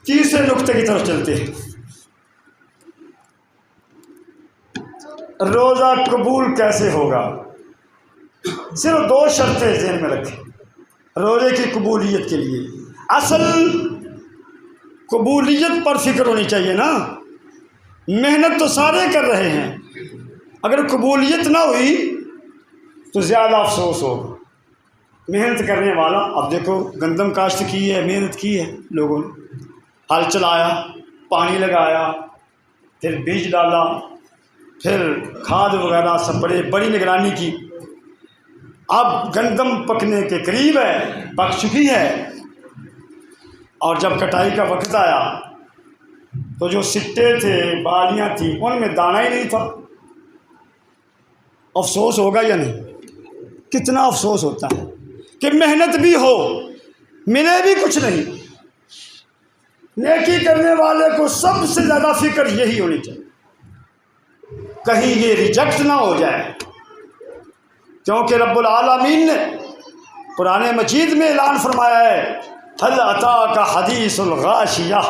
تیسرے نقطے کی طرف چلتے ہیں۔ روزہ قبول کیسے ہوگا؟ صرف 2 شرطیں ذہن میں رکھیں روزے کی قبولیت کے لیے۔ اصل قبولیت پر فکر ہونی چاہیے نا، محنت تو سارے کر رہے ہیں، اگر قبولیت نہ ہوئی تو زیادہ افسوس ہوگا۔ محنت کرنے والا، اب دیکھو گندم کاشت کی ہے، محنت کی ہے لوگوں نے، ہل چلایا، پانی لگایا، پھر بیج ڈالا، پھر کھاد وغیرہ سپرے، بڑی نگرانی کی، اب گندم پکنے کے قریب ہے، پک چکی ہے، اور جب کٹائی کا وقت آیا تو جو سٹے تھے، بالیاں تھیں، ان میں دانہ ہی نہیں تھا۔ افسوس ہوگا یا نہیں؟ کتنا افسوس ہوتا ہے کہ محنت بھی ہو، ملے بھی کچھ نہیں۔ نیکی کرنے والے کو سب سے زیادہ فکر یہی ہونی چاہیے، کہیں یہ ریجیکٹ نہ ہو جائے، کیونکہ رب العالمین نے قرآن مجید میں اعلان فرمایا ہے، هل اتاک حدیث الغاشیہ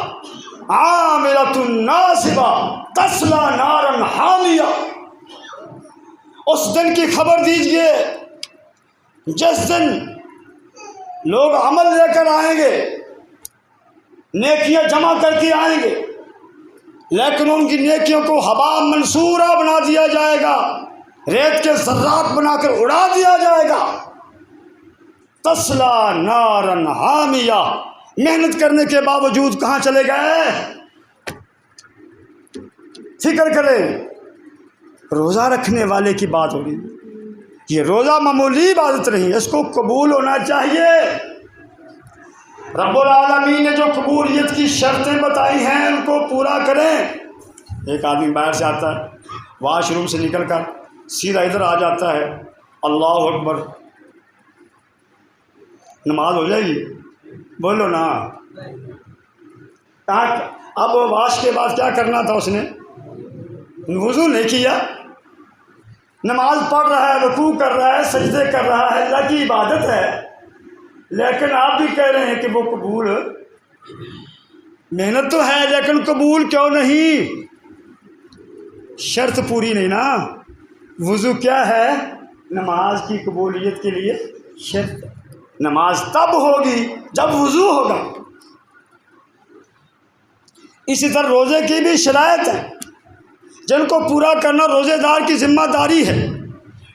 عاملۃ ناصبہ تصلی نارا حامیہ۔ اس دن کی خبر دیجئے جس دن لوگ عمل لے کر آئیں گے، نیکیاں جمع کر کے آئیں گے، لیکن ان کی نیکیوں کو ہوا منصورہ بنا دیا جائے گا، ریت کے ذرات بنا کر اڑا دیا جائے گا۔ تصلی نارا حامیہ، محنت کرنے کے باوجود کہاں چلے گئے؟ فکر کریں، روزہ رکھنے والے کی بات ہو رہی ہے۔ یہ روزہ معمولی عبادت نہیں، اس کو قبول ہونا چاہیے۔ رب العالمین نے جو قبولیت کی شرطیں بتائی ہیں ان کو پورا کریں۔ ایک آدمی باہر سے آتا ہے، واش روم سے نکل کر سیدھا ادھر آ جاتا ہے، اللہ اکبر، نماز ہو جائے گی؟ بولو نا۔ اب واش کے بعد کیا کرنا تھا؟ اس نے وضو نہیں کیا، نماز پڑھ رہا ہے، رکوع کر رہا ہے، سجدے کر رہا ہے، اللہ کی عبادت ہے، لیکن آپ بھی کہہ رہے ہیں کہ وہ قبول، محنت تو ہے لیکن قبول کیوں نہیں؟ شرط پوری نہیں نا۔ وضو کیا ہے؟ نماز کی قبولیت کے لیے شرط۔ نماز تب ہوگی جب وضو ہوگا۔ اسی طرح روزے کی بھی شرائط ہے جن کو پورا کرنا روزے دار کی ذمہ داری ہے،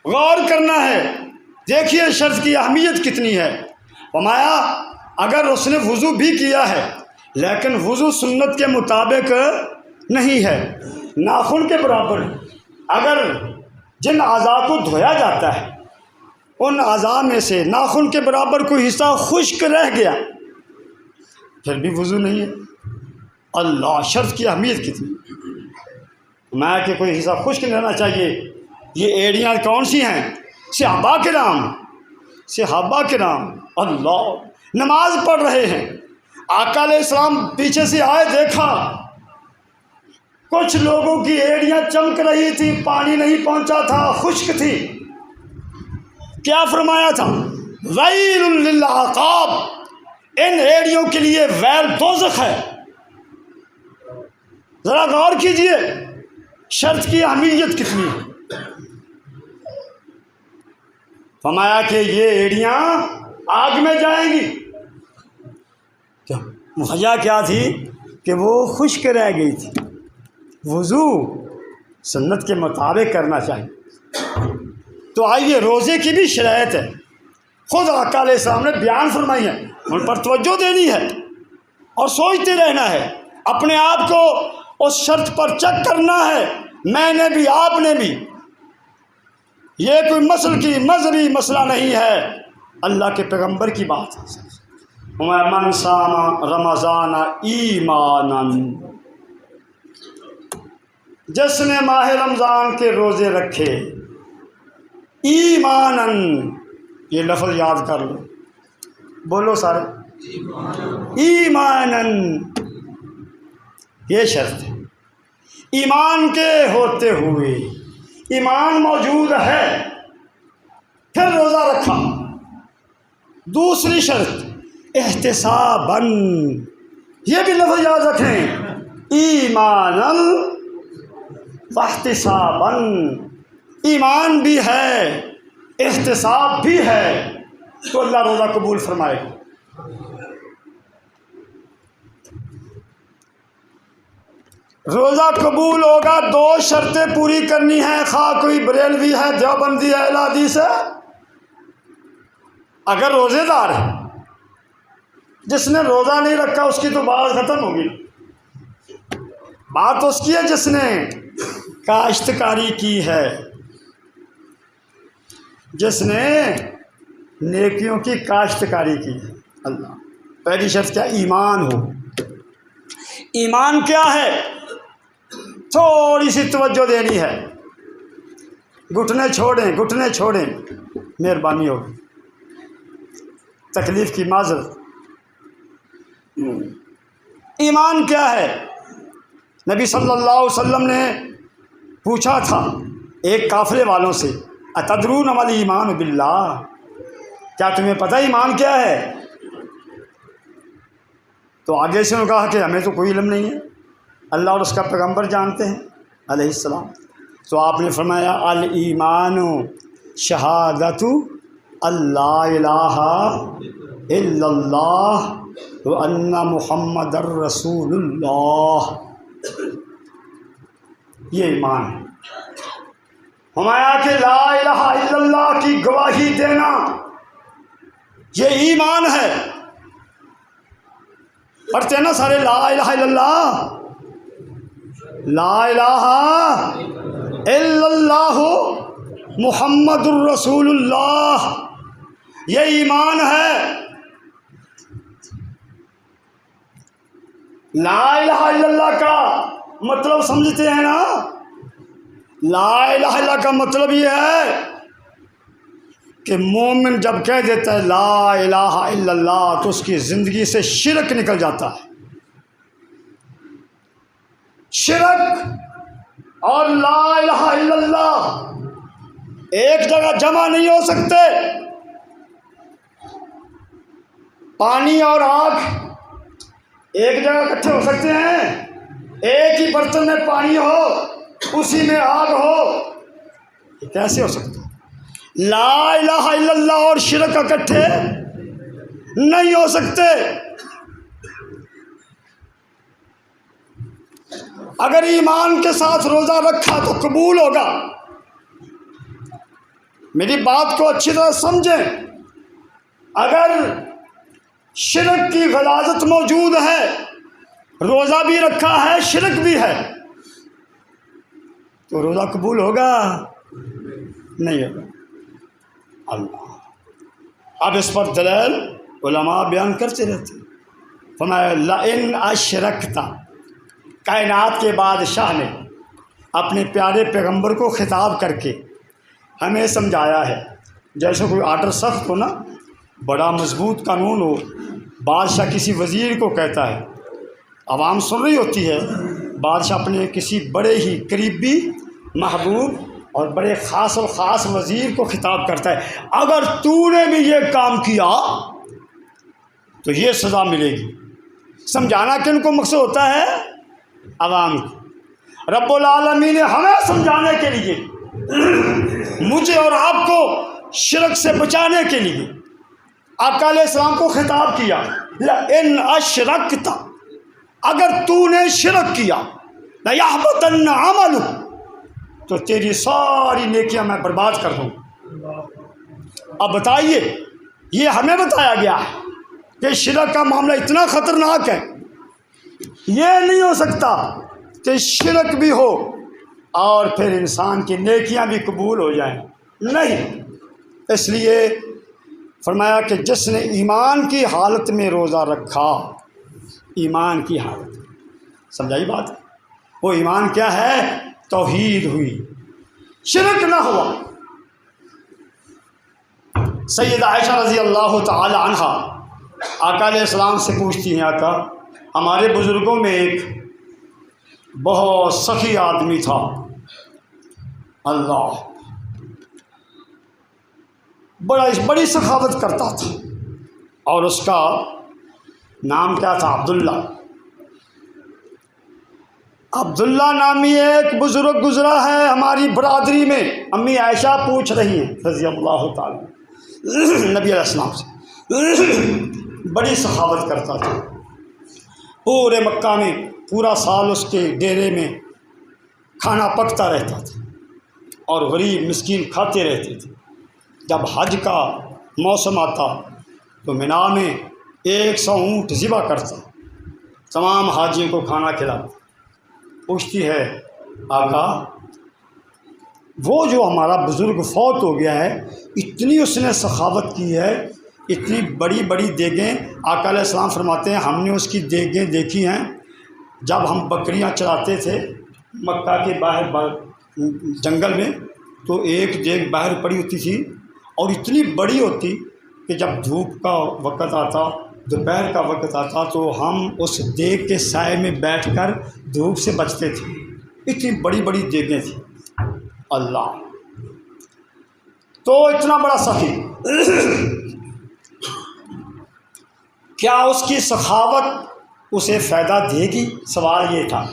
غور کرنا ہے۔ دیکھیے شرط کی اہمیت کتنی ہے۔ فرمایا اگر اس نے وضو بھی کیا ہے لیکن وضو سنت کے مطابق نہیں ہے، ناخن کے برابر، اگر جن اعضاء کو دھویا جاتا ہے ان اعضاء میں سے ناخن کے برابر کوئی حصہ خشک رہ گیا پھر بھی وضو نہیں ہے۔ اللہ، شرط کی اہمیت کتنی! میں کہ کوئی حصہ خشک نہیں رہنا چاہیے۔ یہ ایڑیاں کون سی ہیں؟ صحابہ کرام، اللہ، نماز پڑھ رہے ہیں، آقا علیہ السلام پیچھے سے آئے، دیکھا کچھ لوگوں کی ایڑیاں چمک رہی تھی، پانی نہیں پہنچا تھا، خشک تھی، کیا فرمایا تھا؟ ویل للعقاب، ان ایڑیوں کے لیے ویل دوزخ ہے۔ ذرا غور کیجئے شرط کی اہمیت کتنی ہے۔ فرمایا کہ یہ ایڑیاں آگ میں جائیں گی۔ وجہ کیا تھی؟ کہ وہ خشک رہ گئی تھی۔ وضو سنت کے مطابق کرنا چاہیے۔ تو آئیے روزے کی بھی شرائط ہے، خود آقا علیہ السلام نے بیان فرمائی ہے، ان پر توجہ دینی ہے اور سوچتے رہنا ہے، اپنے آپ کو اس شرط پر چیک کرنا ہے۔ میں نے بھی، آپ نے بھی، یہ کوئی مذہبی مسئلہ نہیں ہے، اللہ کے پیغمبر کی بات ہے۔ من صام رمضان ایمانا، جس نے ماہ رمضان کے روزے رکھے، ایمانن، یہ لفظ یاد کر لو، بولو سارے، ایمانن، یہ شرط ہے۔ ایمان کے ہوتے ہوئے، ایمان موجود ہے پھر روزہ رکھا۔ دوسری شرط احتساباً، یہ بھی لفظ یاد رکھیں، ایماناً واحتساباً، ایمان بھی ہے احتساب بھی ہے تو اللہ روزہ قبول فرمائے گا۔ روزہ قبول ہوگا، دو شرطیں پوری کرنی ہیں، خواہ کوئی بریلوی ہے، دیوبندی ہے، اہل حدیث ہے۔ اگر روزے دار ہے، جس نے روزہ نہیں رکھا اس کی تو بات ختم ہوگی، بات اس کی ہے جس نے کاشتکاری کی ہے، جس نے نیکیوں کی کاشتکاری کی ہے۔ اللہ پہلی شرط کیا؟ ایمان ہو۔ ایمان کیا ہے؟ تھوڑی سی توجہ دینی ہے، گھٹنے چھوڑیں، گھٹنے چھوڑیں، مہربانی ہوگی، تکلیف کی معذرت۔ ایمان کیا ہے؟ نبی صلی اللہ علیہ وسلم نے پوچھا تھا ایک قافلے والوں سے، اتدرون ما الایمان باللہ، کیا تمہیں پتہ ایمان کیا ہے؟ تو آگے سے انہوں نے کہا کہ ہمیں تو کوئی علم نہیں ہے، اللہ اور اس کا پیغمبر جانتے ہیں علیہ السلام۔ تو آپ نے فرمایا الایمان شہادت اللہ الہ الا اللہ وان محمد رسول اللہ، یہ ایمان ہے۔ فرمایا کہ لا الہ الا اللہ کی گواہی دینا یہ ایمان ہے۔ پڑھتے ہیں نا سارے لا الہ الا اللہ، لا الہ الا اللہ محمد الرسول اللہ، یہ ایمان ہے۔ لا الہ الا اللہ کا مطلب سمجھتے ہیں نا؟ لا الہ الا اللہ کا مطلب یہ ہے کہ مومن جب کہہ دیتا ہے لا الہ الا اللہ تو اس کی زندگی سے شرک نکل جاتا ہے۔ شرک اور لا الہ الا اللہ ایک جگہ جمع نہیں ہو سکتے۔ پانی اور آگ ایک جگہ اکٹھے ہو سکتے ہیں؟ ایک ہی برتن میں پانی ہو، اسی میں آگ ہو، یہ کیسے ہو سکتا؟ لا الہ الا اللہ اور شرک اکٹھے نہیں ہو سکتے۔ اگر ایمان کے ساتھ روزہ رکھا تو قبول ہوگا۔ میری بات کو اچھی طرح سمجھیں، اگر شرک کی غلاظت موجود ہے، روزہ بھی رکھا ہے شرک بھی ہے، تو روزہ قبول ہوگا؟ نہیں ہوگا۔ اللہ اب اس پر دلیل علماء بیان کرتے رہتے ہیں۔ فرمایا لئن اشرکت، کائنات کے بادشاہ نے اپنے پیارے پیغمبر کو خطاب کر کے ہمیں سمجھایا ہے، جیسے کوئی آرڈر سخت ہو نا، بڑا مضبوط قانون ہو، بادشاہ کسی وزیر کو کہتا ہے، عوام سن رہی ہوتی ہے، بادشاہ اپنے کسی بڑے ہی قریبی محبوب اور بڑے خاص و خاص وزیر کو خطاب کرتا ہے، اگر تو نے بھی یہ کام کیا تو یہ سزا ملے گی۔ سمجھانا کن کو مقصد ہوتا ہے؟ عوام کو۔ رب العالمین نے ہمیں سمجھانے کے لیے، مجھے اور آپ کو شرک سے بچانے کے لیے آقا علیہ السلام کو خطاب کیا، لئن اشرکت، اگر تو نے شرک کیا، لیحبطن عملک، تو تیری ساری نیکیاں میں برباد کر دوں۔ اب بتائیے، یہ ہمیں بتایا گیا ہے کہ شرک کا معاملہ اتنا خطرناک ہے، یہ نہیں ہو سکتا کہ شرک بھی ہو اور پھر انسان کی نیکیاں بھی قبول ہو جائیں، نہیں۔ اس لیے فرمایا کہ جس نے ایمان کی حالت میں روزہ رکھا، ایمان کی حالت، سمجھائی بات؟ وہ ایمان کیا ہے؟ توحید ہوئی، شرک نہ ہوا۔ سیدہ عائشہ رضی اللہ تعالی عنہ آقا علیہ السلام سے پوچھتی ہیں، آقا ہمارے بزرگوں میں ایک بہت سخی آدمی تھا، اللہ بڑی سخاوت کرتا تھا، اور اس کا نام کیا تھا؟ عبداللہ۔ عبداللہ نامی ایک بزرگ گزرا ہے ہماری برادری میں، امی عائشہ پوچھ رہی ہیں رضی اللہ تعالیٰ، نبی علیہ السلام سے بڑی سخاوت کرتا تھا، پورے مکہ میں پورا سال اس کے ڈیرے میں کھانا پکتا رہتا تھا اور غریب مسکین کھاتے رہتے تھے۔ جب حج کا موسم آتا تو مینا میں 100 اونٹ ذبح کرتا، تمام حاجیوں کو کھانا کھلاتا۔ پوچھتی ہے آقا وہ جو ہمارا بزرگ فوت ہو گیا ہے، اتنی اس نے سخاوت کی ہے، اتنی بڑی بڑی دیگیں، آقا علیہ السلام فرماتے ہیں ہم نے اس کی دیگیں دیکھی ہیں جب ہم بکریاں چراتے تھے مکہ کے باہر جنگل میں، تو ایک دیگ باہر پڑی ہوتی تھی اور اتنی بڑی ہوتی کہ جب دھوپ کا وقت آتا، دوپہر کا وقت آتا، تو ہم اس دیگ کے سائے میں بیٹھ کر دھوپ سے بچتے تھے، اتنی بڑی بڑی دیگیں تھیں۔ اللہ، تو اتنا بڑا سخی، کیا اس کی سخاوت اسے فائدہ دے گی؟ سوال یہ تھا،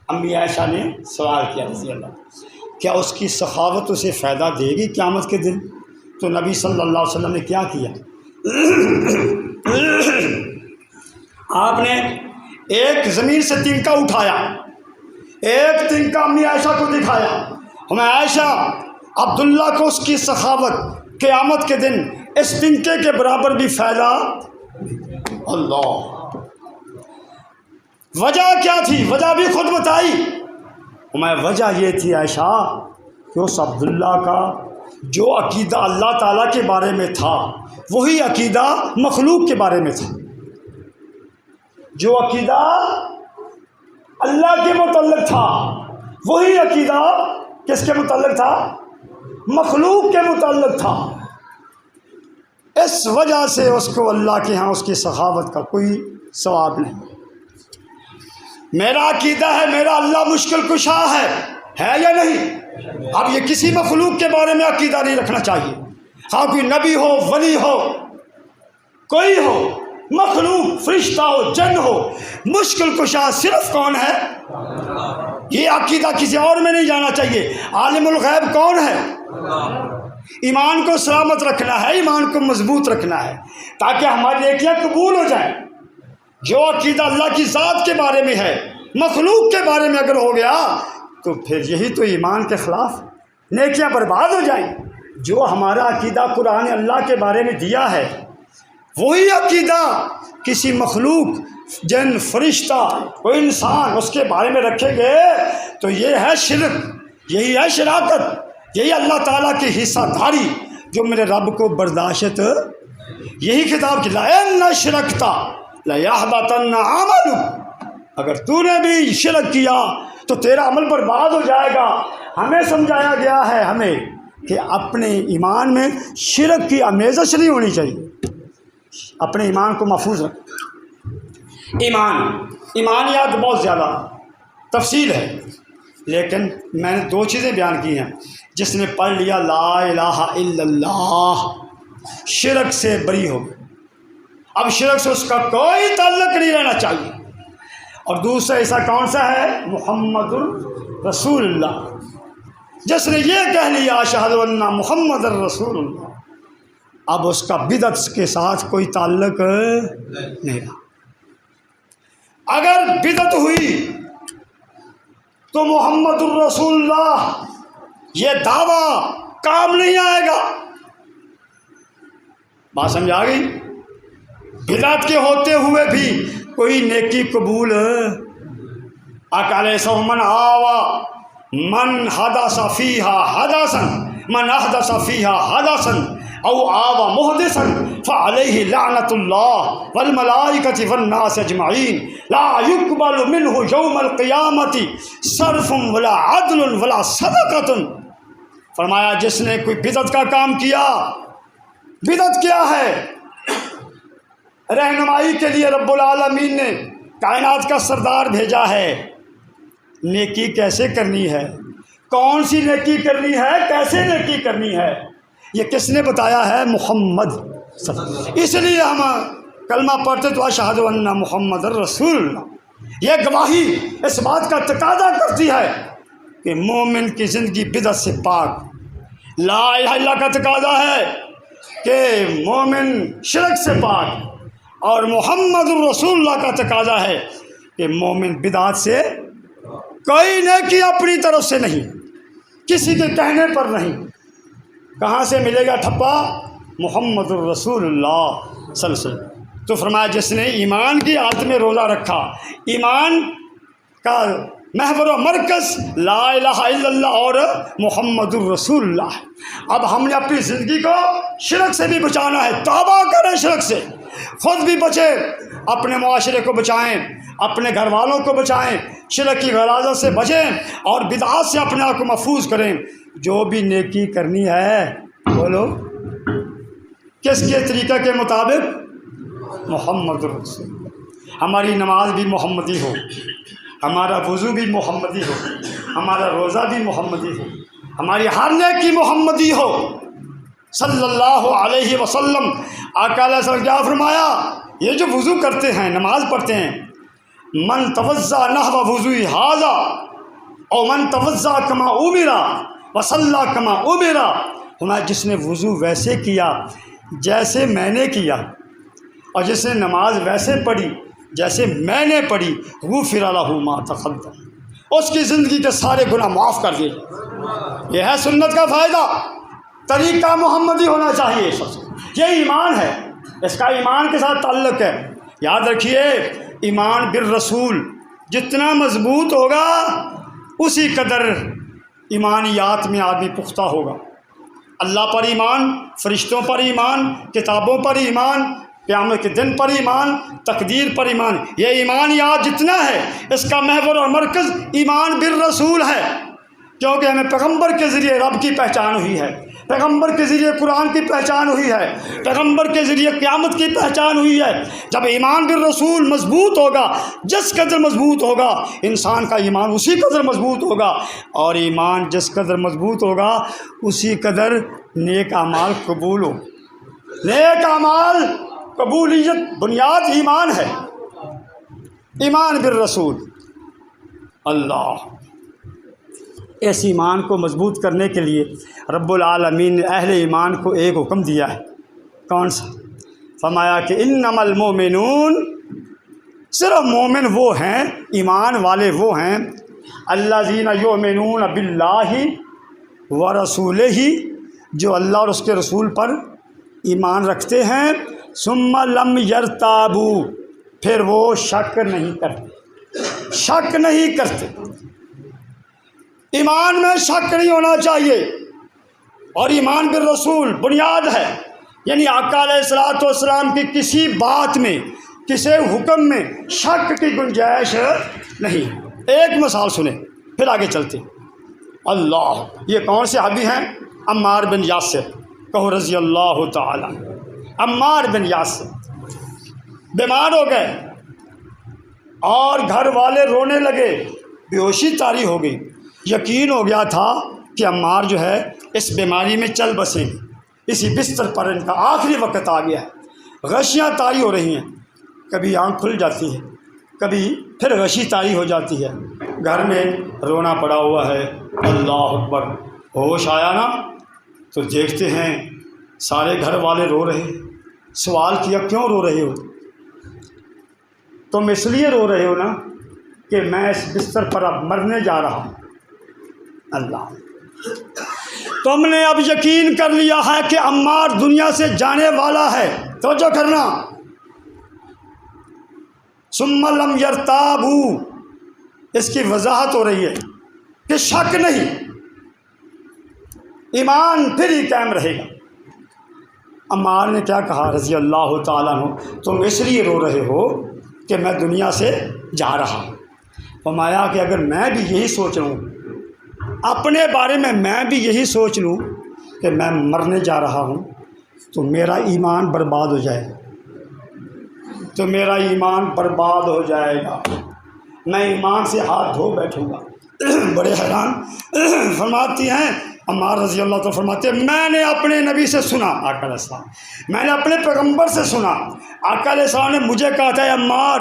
امی عائشہ نے سوال کیا رضی اللہ، کیا اس کی سخاوت اسے فائدہ دے گی قیامت کے دن؟ تو نبی صلی اللہ علیہ وسلم نے کیا کیا؟ آپ نے ایک زمین سے تنکا اٹھایا، ایک تنکا امی عائشہ کو دکھایا، ہمیں عائشہ عبداللہ کو اس کی سخاوت قیامت کے دن اس تنکے کے برابر بھی فائدہ۔ اللہ، وجہ کیا تھی؟ وجہ بھی خود بتائی ہمیں۔ وجہ یہ تھی عائشہ کہ اس عبداللہ کا جو عقیدہ اللہ تعالیٰ کے بارے میں تھا وہی عقیدہ مخلوق کے بارے میں تھا، جو عقیدہ اللہ کے متعلق تھا وہی عقیدہ کس کے متعلق تھا؟ مخلوق کے متعلق تھا۔ اس وجہ سے اس کو اللہ کے ہاں اس کی سخاوت کا کوئی ثواب نہیں۔ میرا عقیدہ ہے میرا اللہ مشکل کشا ہے یا نہیں؟ اب یہ کسی مخلوق کے بارے میں عقیدہ نہیں رکھنا چاہیے، ہاں کوئی نبی ہو، ولی ہو، کوئی ہو، مخلوق، فرشتہ ہو، جن ہو، مشکل کشا صرف کون ہے؟ یہ عقیدہ کسی اور میں نہیں جانا چاہیے۔ عالم الغیب کون ہے؟ ایمان کو سلامت رکھنا ہے، ایمان کو مضبوط رکھنا ہے تاکہ ہماری نیکیاں قبول ہو جائیں۔ جو عقیدہ اللہ کی ذات کے بارے میں ہے، مخلوق کے بارے میں اگر ہو گیا تو پھر یہی تو ایمان کے خلاف، نیکیاں برباد ہو جائیں۔ جو ہمارا عقیدہ قرآن اللہ کے بارے میں دیا ہے وہی عقیدہ کسی مخلوق، جن، فرشتہ، کوئی انسان اس کے بارے میں رکھے گئے تو یہ ہے شرک، یہی ہے شراکت، یہی اللہ تعالیٰ کی حصہ داری جو میرے رب کو برداشت۔ یہی کتاب کی لَإِنْ أَشْرَكْتَ لَيَحْبَطَنَّ عَمَلُكَ، اگر تو نے بھی شرک کیا تو تیرا عمل برباد ہو جائے گا۔ ہمیں سمجھایا گیا ہے ہمیں کہ اپنے ایمان میں شرک کی آمیزش نہیں ہونی چاہیے، اپنے ایمان کو محفوظ رکھ۔ ایمانیات بہت زیادہ تفصیل ہے، لیکن میں نے 2 چیزیں بیان کی ہیں۔ جس نے پڑھ لیا لا الہ الا اللہ، شرک سے بری ہو گئی، اب شرک سے اس کا کوئی تعلق نہیں رہنا چاہیے۔ اور دوسرا ایسا کون سا ہے؟ محمد الرسول اللہ، جس نے یہ کہہ لیا اشہد ان محمد الرسول اللہ، اب اس کا بدعت کے ساتھ کوئی تعلق نہیں رہا۔ اگر بدعت ہوئی تو محمد الرسول اللہ یہ دعویٰ کام نہیں آئے گا۔ بات سمجھ آ گئی؟ بدعت کے ہوتے ہوئے بھی کوئی نیکی قبول آقا علیہ السلام من آوا من حدث فیہا حدثا من احدث فیہا حدثا او آوا محدثا فعلیہ لعنت اللہ والملائکۃ والناس اجمعین لا یقبل منہ یوم القیامۃ صرف ولا عدل ولا صدقۃ۔ فرمایا جس نے کوئی بدعت کا کام کیا، بدعت کیا ہے؟ رہنمائی کے لیے رب العالمین نے کائنات کا سردار بھیجا ہے، نیکی کیسے کرنی ہے، کون سی نیکی کرنی ہے، کیسے نیکی کرنی ہے، یہ کس نے بتایا ہے؟ محمد صلی اللہ علیہ وسلم۔ اس لیے ہم کلمہ پڑھتے تو اشہد ان محمد الرسول اللہ، یہ گواہی اس بات کا تقاضا کرتی ہے کہ مومن کی زندگی بدعت سے پاک، لا الہ الا اللہ کا تقاضا ہے کہ مومن شرک سے پاک، اور محمد الرسول اللہ کا تقاضا ہے کہ مومن بدعت سے کوئی نیکی اپنی طرف سے نہیں، کسی کے کہنے پر نہیں۔ کہاں سے ملے گا ٹھپا؟ محمد الرسول اللہ صلی اللہ علیہ وسلم۔ تو فرمایا جس نے ایمان کی حالت میں روزہ رکھا، ایمان کا محور و مرکز لا الہ الا اللہ اور محمد الرسول اللہ ہے۔ اب ہم نے اپنی زندگی کو شرک سے بھی بچانا ہے، توبہ کریں شرک سے، خود بھی بچیں، اپنے معاشرے کو بچائیں، اپنے گھر والوں کو بچائیں، شرک کی غلاظت سے بچیں اور بدعات سے اپنے آپ کو محفوظ کریں۔ جو بھی نیکی کرنی ہے بولو کس کے طریقہ کے مطابق؟ محمد الرسول۔ ہماری نماز بھی محمدی ہو، ہمارا وضو بھی محمدی ہو، ہمارا روزہ بھی محمدی ہو، ہماری ہر نیکی محمدی ہو صلی اللہ علیہ وسلم۔ آقا علیہ السلام کیا فرمایا؟ یہ جو وضو کرتے ہیں، نماز پڑھتے ہیں، من توضا نحو وضوء ھذا او من توضا کما امر وصلی کما امر، ہمارا جس نے وضو ویسے کیا جیسے میں نے کیا، اور جس نے نماز ویسے پڑھی جیسے میں نے پڑھی، غفر لہ ما تقدم، اس کی زندگی کے سارے گناہ معاف کر دیے۔ یہ ہے سنت کا فائدہ، طریقہ محمدی ہونا چاہیے سب سے، یہ ایمان ہے، اس کا ایمان کے ساتھ تعلق ہے۔ یاد رکھیے ایمان بالرسول جتنا مضبوط ہوگا اسی قدر ایمانیات میں آدمی پختہ ہوگا۔ اللہ پر ایمان، فرشتوں پر ایمان، کتابوں پر ایمان، قیامت کے دن پر ایمان، تقدیر پر ایمان، یہ ایمانیات جتنا ہے اس کا محور اور مرکز ایمان بالرسول ہے، کیونکہ ہمیں پیغمبر کے ذریعے رب کی پہچان ہوئی ہے، پیغمبر کے ذریعے قرآن کی پہچان ہوئی ہے، پیغمبر کے ذریعے قیامت کی پہچان ہوئی ہے۔ جب ایمان بالرسول مضبوط ہوگا، جس قدر مضبوط ہوگا انسان کا ایمان اسی قدر مضبوط ہوگا، اور ایمان جس قدر مضبوط ہوگا اسی قدر نیک اعمال قبول ہو۔ نیک اعمال قبولیت بنیاد ایمان ہے، ایمان بالرسول۔ اللہ اس ایمان کو مضبوط کرنے کے لیے رب العالمین نے اہل ایمان کو ایک حکم دیا ہے، کون سا؟ فرمایا کہ انما المؤمنون، صرف مومن وہ ہیں، ایمان والے وہ ہیں، الذین یؤمنون باللہ ورسولہ، جو اللہ اور اس کے رسول پر ایمان رکھتے ہیں، ثم لم یرتابوا، پھر وہ شک نہیں کرتے، شک نہیں کرتے۔ ایمان میں شک نہیں ہونا چاہیے، اور ایمان بالرسول بنیاد ہے، یعنی آقا علیہ الصلوۃ والسلام کی کسی بات میں، کسی حکم میں شک کی گنجائش نہیں۔ ایک مثال سنیں پھر آگے چلتے ہیں۔ اللہ، یہ کون سے صحابی ہیں؟ عمار بن یاسر، کہو رضی اللہ تعالی۔ عمار بن یاسر بیمار ہو گئے اور گھر والے رونے لگے، بے ہوشی طاری ہو گئی، یقین ہو گیا تھا کہ عمار جو ہے اس بیماری میں چل بسیں گے، اسی بستر پر ان کا آخری وقت آ گیا ہے، غشیاں طاری ہو رہی ہیں، کبھی آنکھ کھل جاتی ہے، کبھی پھر غشی طاری ہو جاتی ہے، گھر میں رونا پڑا ہوا ہے۔ اللہ اکبر، ہوش آیا نا تو دیکھتے ہیں سارے گھر والے رو رہے ہیں۔ سوال کیا کیوں رو رہے ہو؟ تم اس لیے رو رہے ہو نا کہ میں اس بستر پر اب مرنے جا رہا ہوں۔ اللہ، تم نے اب یقین کر لیا ہے کہ عمار دنیا سے جانے والا ہے، توجہ کرنا۔ ثم لم یرتابوا، اس کی وضاحت ہو رہی ہے کہ شک نہیں، ایمان پھر ہی قائم رہے گا۔ عمار نے کیا کہا رضی اللہ تعالیٰ عنہ؟ تم اس لیے رو رہے ہو کہ میں دنیا سے جا رہا ہوں۔ فرمایا کہ اگر میں بھی یہی سوچ لوں اپنے بارے میں بھی یہی سوچ لوں کہ میں مرنے جا رہا ہوں تو میرا ایمان برباد ہو جائے گا، تو میرا ایمان برباد ہو جائے گا، میں ایمان سے ہاتھ دھو بیٹھوں گا۔ بڑے حیران فرماتی ہیں عمار رضی اللہ تعالیٰ، فرماتے ہیں میں نے اپنے نبی سے سنا، آقا علیہ السلام، میں نے اپنے پیغمبر سے سنا، آقا علیہ السلام نے مجھے کہا تھا عمار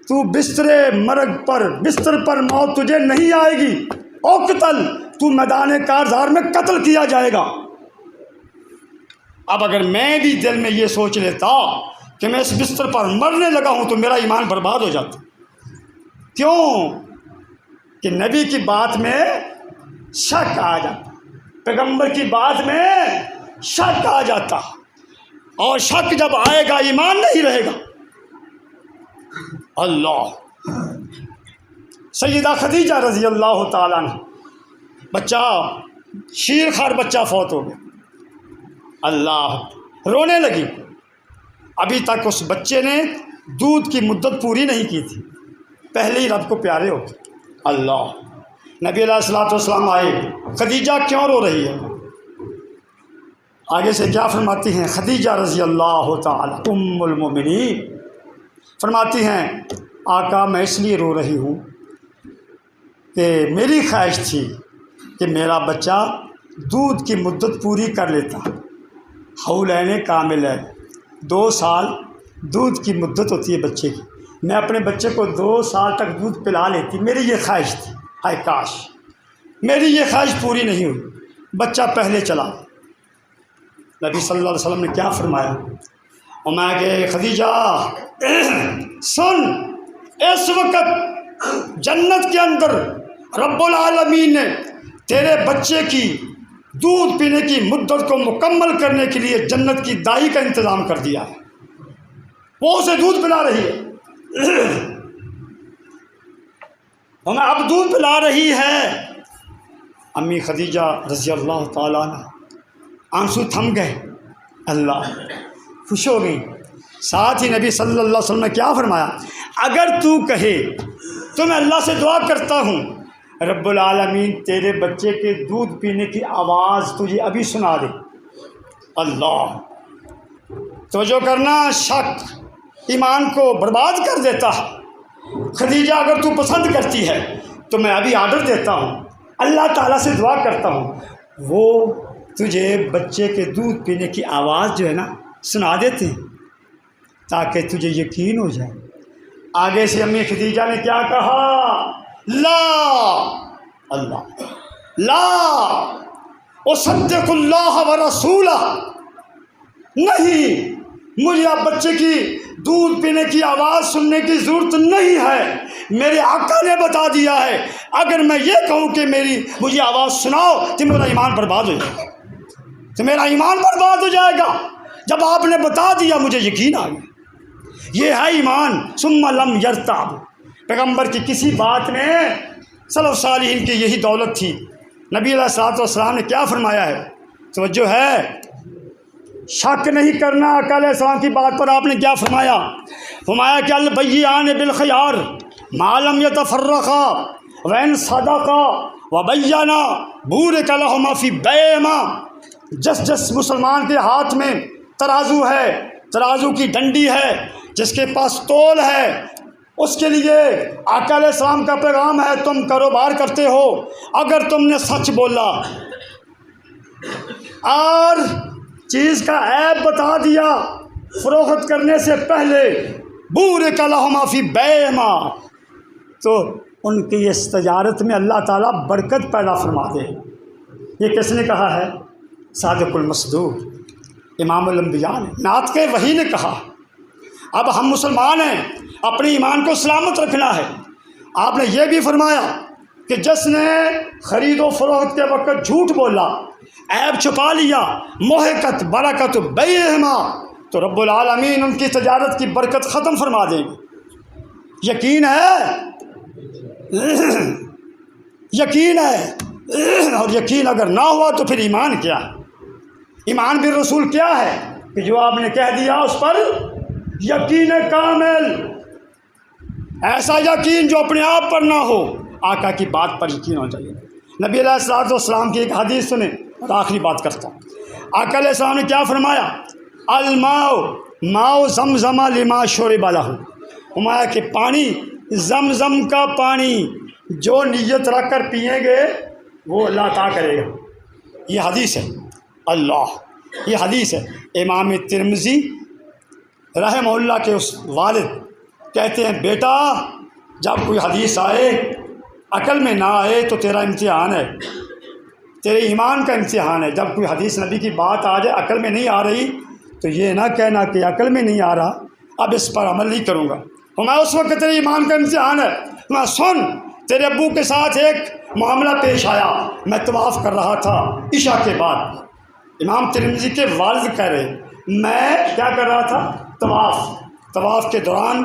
تو بستر پر موت تجھے نہیں آئے گی، اقتل، تو میدان کارزار میں قتل کیا جائے گا۔ اب اگر میں بھی دل میں یہ سوچ لیتا کہ میں اس بستر پر مرنے لگا ہوں تو میرا ایمان برباد ہو جاتا۔ کیوں؟ کہ نبی کی بات میں شک آ جاتا، پیغمبر کی بات میں شک آ جاتا، اور شک جب آئے گا ایمان نہیں رہے گا۔ اللہ، سیدہ خدیجہ رضی اللہ تعالیٰ عنہ، بچہ شیر خوار بچہ فوت ہو گیا، اللہ رونے لگی۔ ابھی تک اس بچے نے دودھ کی مدت پوری نہیں کی تھی، پہلے ہی رب کو پیارے ہو گئے۔ اللہ، نبی علیہ الصلوۃ والسلام آئے، خدیجہ کیوں رو رہی ہے؟ آگے سے کیا فرماتی ہیں خدیجہ رضی اللہ تعالی ام المومنین؟ فرماتی ہیں آقا میں اس لیے رو رہی ہوں کہ میری خواہش تھی کہ میرا بچہ دودھ کی مدت پوری کر لیتا، حولین کامل ہے، 2 سال دودھ کی مدت ہوتی ہے بچے کی، میں اپنے بچے کو 2 سال تک دودھ پلا لیتی، میری یہ خواہش تھی، ہائے کاش میری یہ خواہش پوری نہیں ہوئی، بچہ پہلے چلا۔ نبی صلی اللہ علیہ وسلم نے کیا فرمایا؟ میں کہ خدیجہ سن، اس وقت جنت کے اندر رب العالمین نے تیرے بچے کی دودھ پینے کی مدت کو مکمل کرنے کے لیے جنت کی دائی کا انتظام کر دیا ہے، وہ اسے دودھ پلا رہی ہے، ہمیں اب دودھ پلا رہی ہے۔ امی خدیجہ رضی اللہ تعالیٰ عنہ آنسو تھم گئے، اللہ خوش ہو گئی۔ ساتھ ہی نبی صلی اللہ علیہ وسلم نے کیا فرمایا؟ اگر تو کہے تو میں اللہ سے دعا کرتا ہوں رب العالمین تیرے بچے کے دودھ پینے کی آواز تجھے ابھی سنا دے۔ اللہ، تو جو کرنا شک ایمان کو برباد کر دیتا ہے۔ خدیجہ اگر تو پسند کرتی ہے تو میں ابھی آرڈر دیتا ہوں، اللہ تعالیٰ سے دعا کرتا ہوں وہ تجھے بچے کے دودھ پینے کی آواز جو ہے نا سنا دیتے ہیں تاکہ تجھے یقین ہو جائے۔ آگے سے امی خدیجہ نے کیا کہا؟ لا، اللہ لا اصدق اللہ ورسولہ، نہیں، مجھے اب بچے کی دودھ پینے کی آواز سننے کی ضرورت نہیں ہے، میرے آقا نے بتا دیا ہے، اگر میں یہ کہوں کہ مجھے آواز سناؤ تو میرا ایمان برباد ہو جائے گا، تو میرا ایمان برباد ہو جائے گا۔ جب آپ نے بتا دیا مجھے یقین آ گیا، یہ ہے ایمان۔ ثم لم یرتاب، پیغمبر کی کسی بات میں سلف صالحین کی یہی دولت تھی۔ نبی علیہ الصلوۃ والسلام نے کیا فرمایا ہے؟ توجہ ہے، شک نہیں کرنا۔ آقا علیہ السلام کی بات پر آپ نے کیا فرمایا؟ فرمایا کہ البیعان بالخیار ما لم یتفرقا وان صدقا وبینا بورک لہما فی بیعہما۔ جس مسلمان کے ہاتھ میں ترازو ہے، ترازو کی ڈنڈی ہے، جس کے پاس تول ہے، اس کے لیے آقا علیہ السلام کا پیغام ہے تم کاروبار کرتے ہو، اگر تم نے سچ بولا اور چیز کا عیب بتا دیا فروخت کرنے سے پہلے، بورک لہما فی بیعہما، تو ان کی اس تجارت میں اللہ تعالیٰ برکت پیدا فرما دے۔ یہ کس نے کہا ہے؟ صادق المصدوق امام الانبیاء نے، نعت کے وحی نے کہا۔ اب ہم مسلمان ہیں، اپنے ایمان کو سلامت رکھنا ہے۔ آپ نے یہ بھی فرمایا کہ جس نے خرید و فروخت کے وقت جھوٹ بولا، عیب چھپا لیا، محقت برکت بیعہما، تو رب العالمین ان کی تجارت کی برکت ختم فرما دیں گے۔ یقین ہے؟ یقین ہے، اور یقین اگر نہ ہوا تو پھر ایمان کیا ہے؟ ایمان بالرسول کیا ہے؟ کہ جو آپ نے کہہ دیا اس پر یقین کامل، ایسا یقین جو اپنے آپ پر نہ ہو، آقا کی بات پر یقین ہو جائے۔ نبی علیہ الصلوۃ والسلام کی ایک حدیث سنیں اور آخری بات کرتا ہوں۔ آقا علیہ السلام نے کیا فرمایا؟ الماء ماء زمزم لما شرب لہ، فرمایا کہ پانی زمزم کا پانی جو نیت رکھ کر پئیں گے وہ اللہ عطا کرے گا۔ یہ حدیث ہے، اللہ، یہ حدیث ہے۔ امام ترمذی رحمہ اللہ کے اس والد کہتے ہیں بیٹا جب کوئی حدیث آئے عقل میں نہ آئے تو تیرا امتحان ہے، تیرے ایمان کا امتحان ہے۔ جب کوئی حدیث نبی کی بات آ جائے عقل میں نہیں آ رہی تو یہ نہ کہنا کہ عقل میں نہیں آ رہا اب اس پر عمل نہیں کروں گا، ہمارا اس وقت تیرے ایمان کا امتحان ہے۔ میں سن، تیرے ابو کے ساتھ ایک معاملہ پیش آیا، میں طواف کر رہا تھا عشاء کے بعد، امام ترمذی کے والد کہہ رہے میں کیا کر رہا تھا؟ طواف کے دوران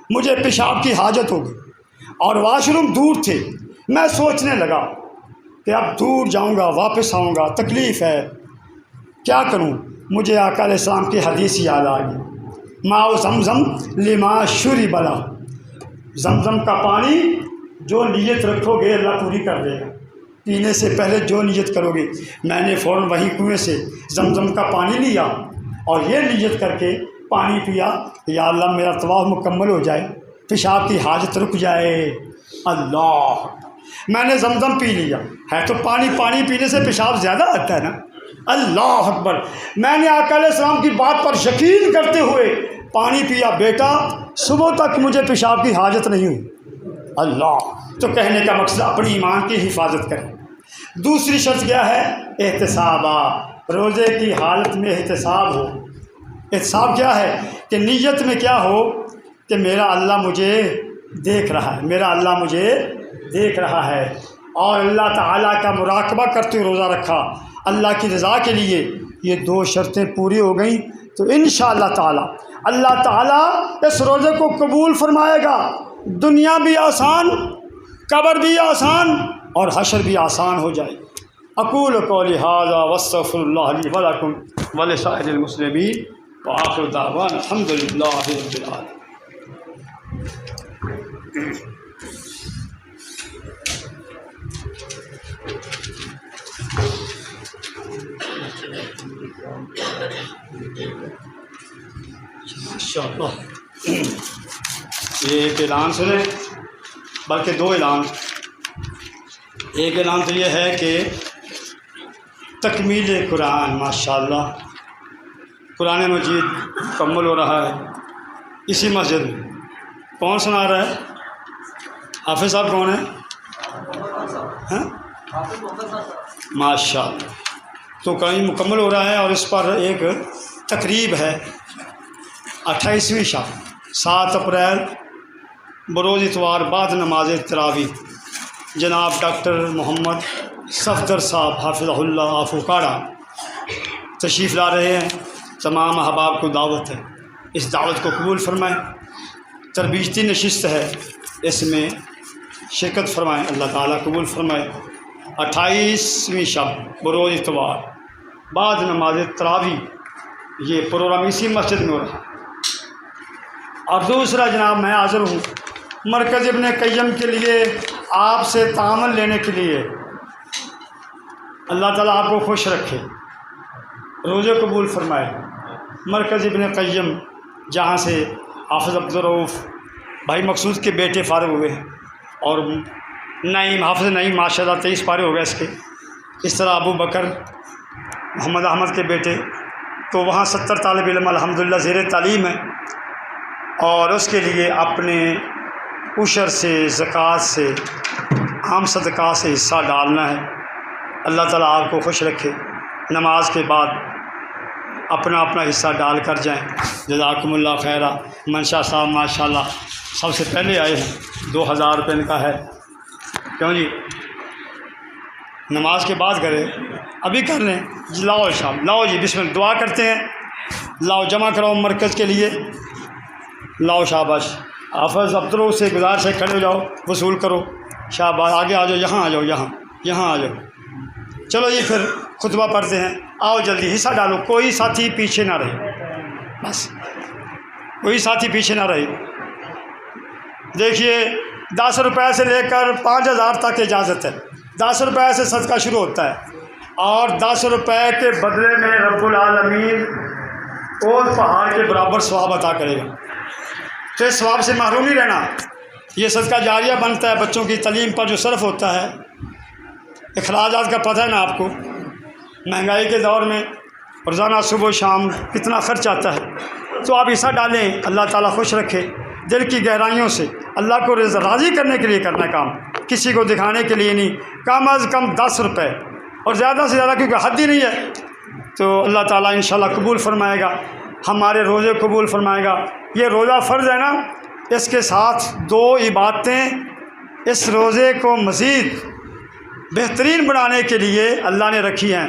مجھے پیشاب کی حاجت ہو گئی اور واش روم دور تھے۔ میں سوچنے لگا کہ اب دور جاؤں گا واپس آؤں گا، تکلیف ہے، کیا کروں؟ مجھے آقا علیہ السلام کی حدیث یاد آ گئی، ماء زمزم لما شرب لہ، زمزم کا پانی جو نیت رکھو گے اللہ پوری کر دے گا، پینے سے پہلے جو نیت کرو گے۔ میں نے فوراً وہیں کنویں سے زمزم کا پانی لیا اور یہ نیت کر کے پانی پیا، یا اللہ میرا طواف مکمل ہو جائے، پیشاب کی حاجت رک جائے۔ اللہ، میں نے زمزم پی لیا، ہے تو پانی پینے سے پیشاب زیادہ آتا ہے نا۔ اللہ اکبر، میں نے آقا علیہ السلام کی بات پر یقین کرتے ہوئے پانی پیا، بیٹا صبح تک مجھے پیشاب کی حاجت نہیں ہوئی۔ اللہ، تو کہنے کا مقصد اپنی ایمان کی حفاظت کریں۔ دوسری شرط کیا ہے؟ احتساب، روزے کی حالت میں احتساب ہو۔ احتساب کیا ہے؟ کہ نیت میں کیا ہو کہ میرا اللہ مجھے دیکھ رہا ہے، میرا اللہ مجھے دیکھ رہا ہے، اور اللہ تعالیٰ کا مراقبہ کرتے ہوئے روزہ رکھا اللہ کی رضا کے لیے۔ یہ دو شرطیں پوری ہو گئیں تو انشاءاللہ تعالیٰ اللہ تعالیٰ اس روزے کو قبول فرمائے گا۔ دنیا بھی آسان، قبر بھی آسان، اور حشر بھی آسان ہو جائے۔ اقول قولی ھذا واستغفر اللہ لی ولکم ولسائر المسلمین وآخر دعوانا الحمد للہ رب العالمین۔ یہ ایک اعلان سنیں، بلکہ دو اعلان۔ ایک اعلان تو یہ ہے کہ تکمیل قرآن، ماشاءاللہ قرآن مجید مکمل ہو رہا ہے اسی مسجد میں۔ کون سنا رہا ہے؟ حافظ صاحب کون ہیں؟ ماشاءاللہ، تو کہیں مکمل ہو رہا ہے، اور اس پر ایک تقریب ہے 28ویں شب 7 اپریل بروز اتوار بعد نماز تراویح۔ جناب ڈاکٹر محمد صفدر صاحب حافظہ اللہ آفوکاڑا تشریف لا رہے ہیں۔ تمام احباب کو دعوت ہے، اس دعوت کو قبول فرمائیں۔ تربیتی نشست ہے، اس میں شرکت فرمائیں، اللہ تعالیٰ قبول فرمائے۔ 28ویں شب بروز اتوار بعد نماز تراویح، یہ پروگرام اسی مسجد میں ہو رہا ہے۔ اور دوسرا جناب، میں حاضر ہوں مرکز ابن قیم کے لیے آپ سے تعامل لینے کے لیے۔ اللہ تعالیٰ آپ کو خوش رکھے، روزے قبول فرمائے۔ مرکز ابن قیم، جہاں سے حافظ عبدالرؤف بھائی مقصود کے بیٹے فارغ ہوئے ہیں، اور نعیم حافظ نعیم ماشاءاللہ 23 پارے ہو گئے اس کے، اس طرح ابو بکر محمد احمد کے بیٹے، تو وہاں 70 طالب علم الحمدللہ زیر تعلیم ہیں، اور اس کے لیے اپنے عشر سے، زکوٰۃ سے، عام صدقات سے حصہ ڈالنا ہے۔ اللہ تعالیٰ آپ کو خوش رکھے، نماز کے بعد اپنا اپنا حصہ ڈال کر جائیں۔ جزاکم اللہ خیرہ۔ منشا صاحب ماشاءاللہ سب سے پہلے آئے ہیں، 2000 روپے ان کا ہے، کیوں جی؟ نماز کے بعد کرے، ابھی کر لیں جی، لاؤ صاحب، لاؤ جی، بسم اللہ، دعا کرتے ہیں، لاؤ جمع کراؤ مرکز کے لیے، لاؤ شاباش۔ حافظ عبدالرؤف سے گزارش ہے، کھڑے ہو جاؤ، وصول کرو، شاباش، آگے آ جاؤ، یہاں آ جاؤ، یہاں آ جاؤ۔ چلو یہ پھر خطبہ پڑھتے ہیں، آؤ جلدی حصہ ڈالو، کوئی ساتھی پیچھے نہ رہے، بس کوئی ساتھی پیچھے نہ رہے۔ دیکھیے 10 روپے سے لے کر 5000 تک اجازت ہے، 10 روپے سے صدقہ شروع ہوتا ہے، اور 10 روپے کے بدلے میں رب العالمین اور پہاڑ کے برابر ثواب عطا کرے گا۔ تو اس ثواب سے محروم نہیں رہنا، یہ صدقہ جاریہ بنتا ہے۔ بچوں کی تعلیم پر جو صرف ہوتا ہے، اخراجات کا پتہ ہے نا آپ کو، مہنگائی کے دور میں روزانہ صبح و شام کتنا خرچ آتا ہے، تو آپ حصہ ڈالیں، اللہ تعالیٰ خوش رکھے۔ دل کی گہرائیوں سے اللہ کو راضی کرنے کے لیے کرنا ہے کام، کسی کو دکھانے کے لیے نہیں۔ کم از کم 10 روپے اور زیادہ سے زیادہ، کیونکہ حد ہی نہیں ہے، تو اللہ تعالیٰ انشاءاللہ قبول فرمائے گا، ہمارے روزے قبول فرمائے گا۔ یہ روزہ فرض ہے نا، اس کے ساتھ 2 عبادتیں اس روزے کو مزید بہترین بنانے کے لیے اللہ نے رکھی ہیں۔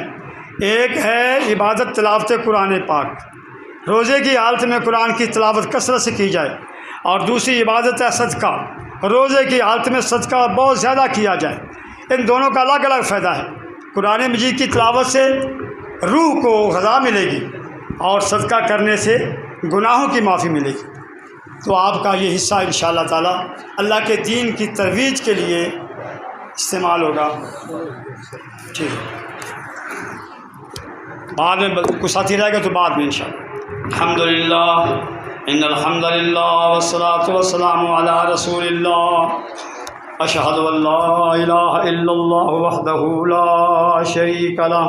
ایک ہے عبادت تلاوت قرآن پاک، روزے کی حالت میں قرآن کی تلاوت کثرت سے کی جائے، اور دوسری عبادت ہے صدقہ، روزے کی حالت میں صدقہ بہت زیادہ کیا جائے۔ ان دونوں کا الگ الگ فائدہ ہے۔ قرآن مجید کی تلاوت سے روح کو غذا ملے گی، اور صدقہ کرنے سے گناہوں کی معافی ملے گی۔ تو آپ کا یہ حصہ انشاءاللہ تعالی اللہ کے دین کی ترویج کے لیے استعمال ہوگا۔ ٹھیک ہے، بعد میں کچھ ساتھی رہے گا تو بعد میں انشاءاللہ۔ الحمدللہ ان الحمدللہ والصلاة والسلام علی رسول اللہ، اشہد ان لا الہ الا اللہ وحدہ لا شریک لہ